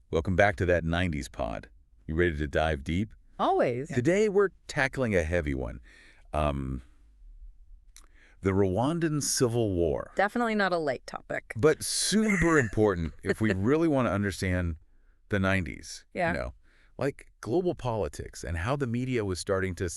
Welcome back to that 90s pod. You ready to dive deep? Always. Today we're tackling a heavy one. Um, the Rwandan Civil War. Definitely not a light topic. But super important if we really want to understand the 90s. Yeah. You know, like global politics and how the media was starting to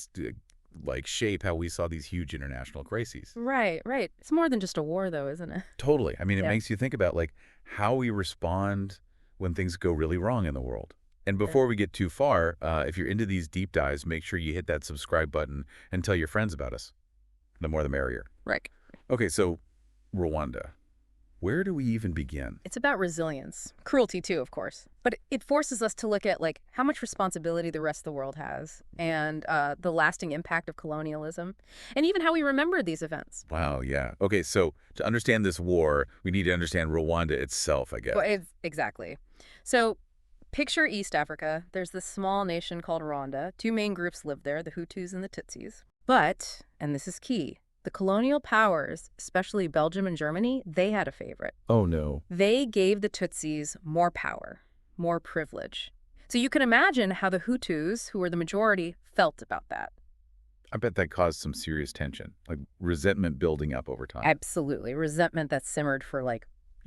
shape how we saw these huge international crises. Right, right. It's more than just a war, though, isn't it? Totally. I mean, it Yeah. makes you think about how we respond when things go really wrong in the world. And before we get too far, if you're into these deep dives, make sure you hit that subscribe button and tell your friends about us. The more the merrier. Right. Okay, so Rwanda. Where do we even begin? It's about resilience. Cruelty, too, of course. But it forces us to look at, how much responsibility the rest of the world has and the lasting impact of colonialism and even how we remember these events. Wow, yeah. Okay, so to understand this war, we need to understand Rwanda itself, I guess. Well, exactly. So picture East Africa. There's this small nation called Rwanda. Two main groups live there, the Hutus and the Tutsis. But, and this is key, the colonial powers, especially Belgium and Germany, they had a favorite. Oh, no. They gave the Tutsis more power, more privilege. So you can imagine how the Hutus, who were the majority, felt about that. I bet that caused some serious tension, like resentment building up over time. Absolutely. Resentment that simmered for,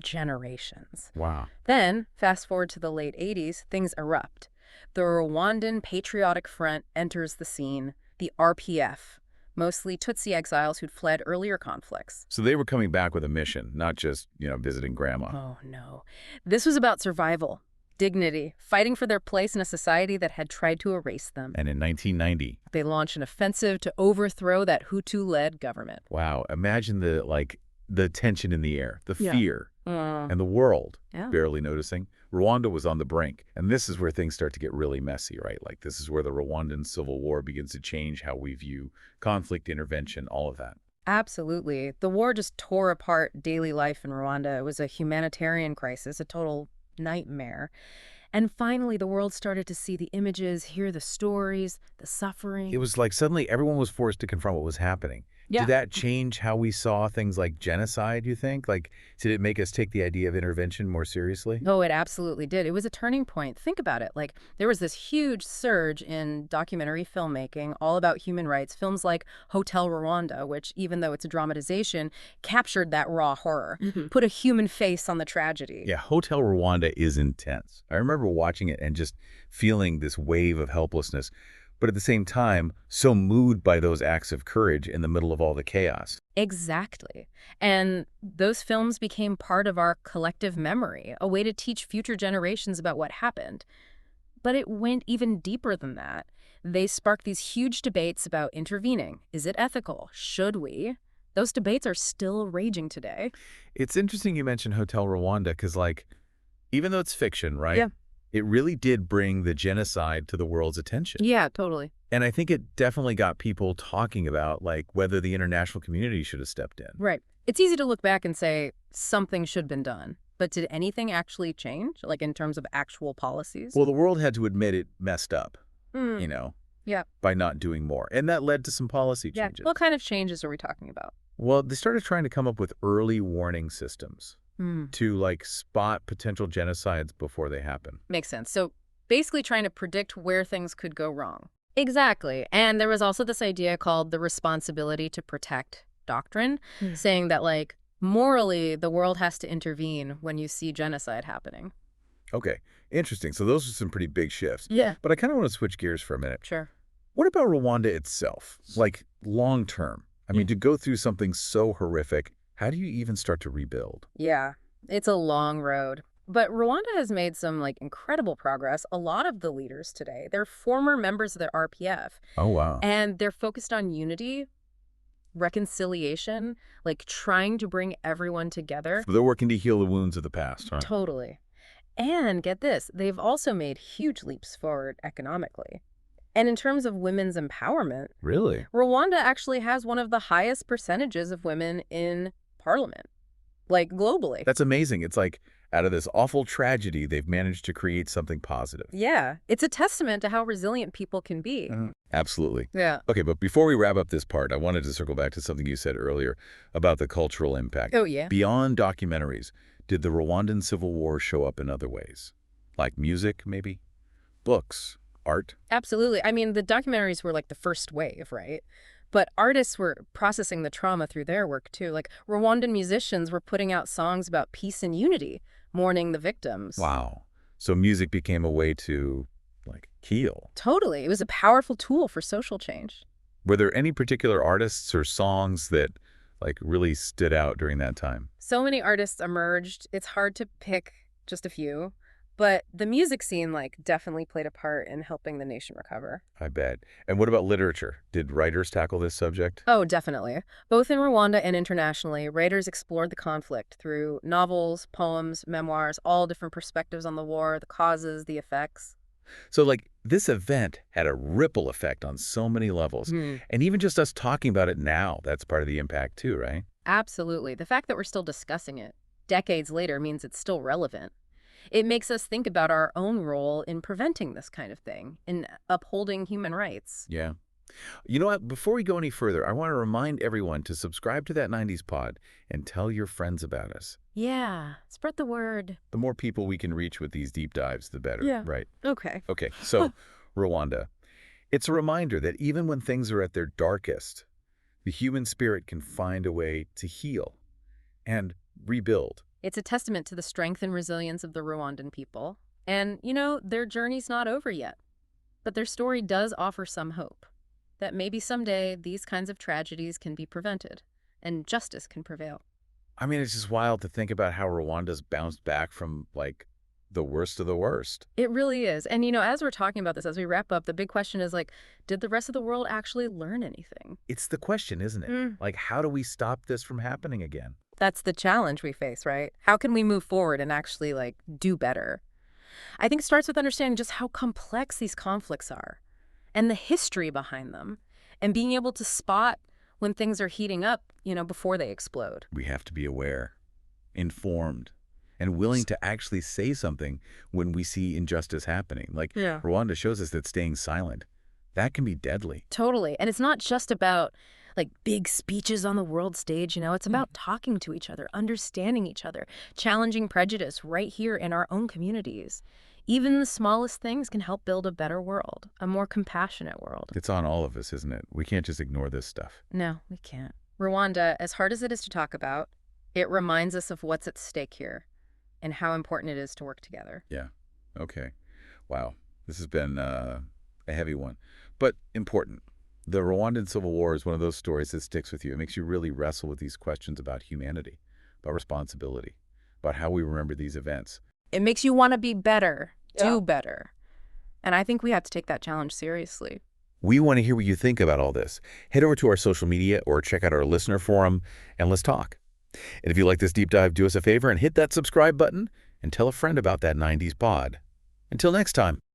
generations. Wow. Then, fast forward to the late 80s, things erupt. The Rwandan Patriotic Front enters the scene, the RPF, mostly Tutsi exiles who'd fled earlier conflicts. So they were coming back with a mission, not just, visiting grandma. Oh, no. This was about survival, dignity, fighting for their place in a society that had tried to erase them. And in 1990. They launched an offensive to overthrow that Hutu-led government. Wow. Imagine the tension in the air, the Yeah. fear, and the world Yeah. barely noticing. Rwanda was on the brink. And this is where things start to get really messy, right? This is where the Rwandan Civil War begins to change how we view conflict, intervention, all of that. Absolutely. The war just tore apart daily life in Rwanda. It was a humanitarian crisis, a total nightmare. And finally, the world started to see the images, hear the stories, the suffering. It was like suddenly everyone was forced to confront what was happening. Yeah. Did that change how we saw things like genocide, you think? Did it make us take the idea of intervention more seriously? Oh, it absolutely did. It was a turning point. Think about it. There was this huge surge in documentary filmmaking all about human rights. Films like Hotel Rwanda, which, even though it's a dramatization, captured that raw horror, put a human face on the tragedy. Yeah, Hotel Rwanda is intense. I remember watching it and just feeling this wave of helplessness, but at the same time, so moved by those acts of courage in the middle of all the chaos. Exactly. And those films became part of our collective memory, a way to teach future generations about what happened. But it went even deeper than that. They sparked these huge debates about intervening. Is it ethical? Should we? Those debates are still raging today. It's interesting you mentioned Hotel Rwanda because, even though it's fiction, right? Yeah. It really did bring the genocide to the world's attention. Yeah, totally. And I think it definitely got people talking about, whether the international community should have stepped in. Right. It's easy to look back and say something should have been done. But did anything actually change, in terms of actual policies? Well, the world had to admit it messed up, Yeah. by not doing more. And that led to some policy Yeah. changes. What kind of changes are we talking about? Well, they started trying to come up with early warning systems to, spot potential genocides before they happen. Makes sense. So basically trying to predict where things could go wrong. Exactly. And there was also this idea called the responsibility to protect doctrine, saying that, morally, the world has to intervene when you see genocide happening. Okay, interesting. So those are some pretty big shifts. Yeah. But I kind of want to switch gears for a minute. Sure. What about Rwanda itself? Long term? I mean, to go through something so horrific, how do you even start to rebuild? Yeah, it's a long road. But Rwanda has made some, incredible progress. A lot of the leaders today, they're former members of the RPF. Oh, wow. And they're focused on unity, reconciliation, trying to bring everyone together. So they're working to heal the wounds of the past, right? Totally. And get this, they've also made huge leaps forward economically. And in terms of women's empowerment, Really? Rwanda actually has one of the highest percentages of women in parliament, globally. That's amazing. It's out of this awful tragedy, they've managed to create something positive. Yeah, it's a testament to how resilient people can be. Absolutely. Yeah. Okay, but before we wrap up this part, I wanted to circle back to something you said earlier about the cultural impact. Oh, yeah. Beyond documentaries, did the Rwandan Civil War show up in other ways? Like music, maybe? Books, art? Absolutely. I mean, the documentaries were like the first wave, right? But artists were processing the trauma through their work too. Like Rwandan musicians were putting out songs about peace and unity, mourning the victims. Wow. So music became a way to, like, heal. Totally. It was a powerful tool for social change. Were there any particular artists or songs that, like, really stood out during that time? So many artists emerged. It's hard to pick just a few. But the music scene, like, definitely played a part in helping the nation recover. I bet. And what about literature? Did writers tackle this subject? Oh, definitely. Both in Rwanda and internationally, writers explored the conflict through novels, poems, memoirs, all different perspectives on the war, the causes, the effects. So, like, this event had a ripple effect on so many levels. Hmm. And even just us talking about it now, that's part of the impact too, right? Absolutely. The fact that we're still discussing it decades later means it's still relevant. It makes us think about our own role in preventing this kind of thing, in upholding human rights. Yeah. You know what? Before we go any further, I want to remind everyone to subscribe to that 90s pod and tell your friends about us. Yeah, spread the word. The more people we can reach with these deep dives, the better, Yeah. right? Okay. Okay, so Rwanda. It's a reminder that even when things are at their darkest, the human spirit can find a way to heal and rebuild. It's a testament to the strength and resilience of the Rwandan people. And, their journey's not over yet. But their story does offer some hope that maybe someday these kinds of tragedies can be prevented and justice can prevail. I mean, it's just wild to think about how Rwanda's bounced back from, like, the worst of the worst. It really is. And, as we're talking about this, as we wrap up, the big question is, like, did the rest of the world actually learn anything? It's the question, isn't it? Like, how do we stop this from happening again? That's the challenge we face, right? How can we move forward and actually, like, do better? I think it starts with understanding just how complex these conflicts are and the history behind them and being able to spot when things are heating up, before they explode. We have to be aware, informed, and willing to actually say something when we see injustice happening. Like, Yeah. Rwanda shows us that staying silent, that can be deadly. Totally. And it's not just about like big speeches on the world stage, it's about talking to each other, understanding each other, challenging prejudice right here in our own communities. Even the smallest things can help build a better world, a more compassionate world. It's on all of us, isn't it? We can't just ignore this stuff. No, we can't. Rwanda, as hard as it is to talk about, it reminds us of what's at stake here and how important it is to work together. Yeah. Okay. Wow. This has been a heavy one, but important. The Rwandan Civil War is one of those stories that sticks with you. It makes you really wrestle with these questions about humanity, about responsibility, about how we remember these events. It makes you want to be better, do better. And I think we have to take that challenge seriously. We want to hear what you think about all this. Head over to our social media or check out our listener forum and let's talk. And if you like this deep dive, do us a favor and hit that subscribe button and tell a friend about that 90s pod. Until next time.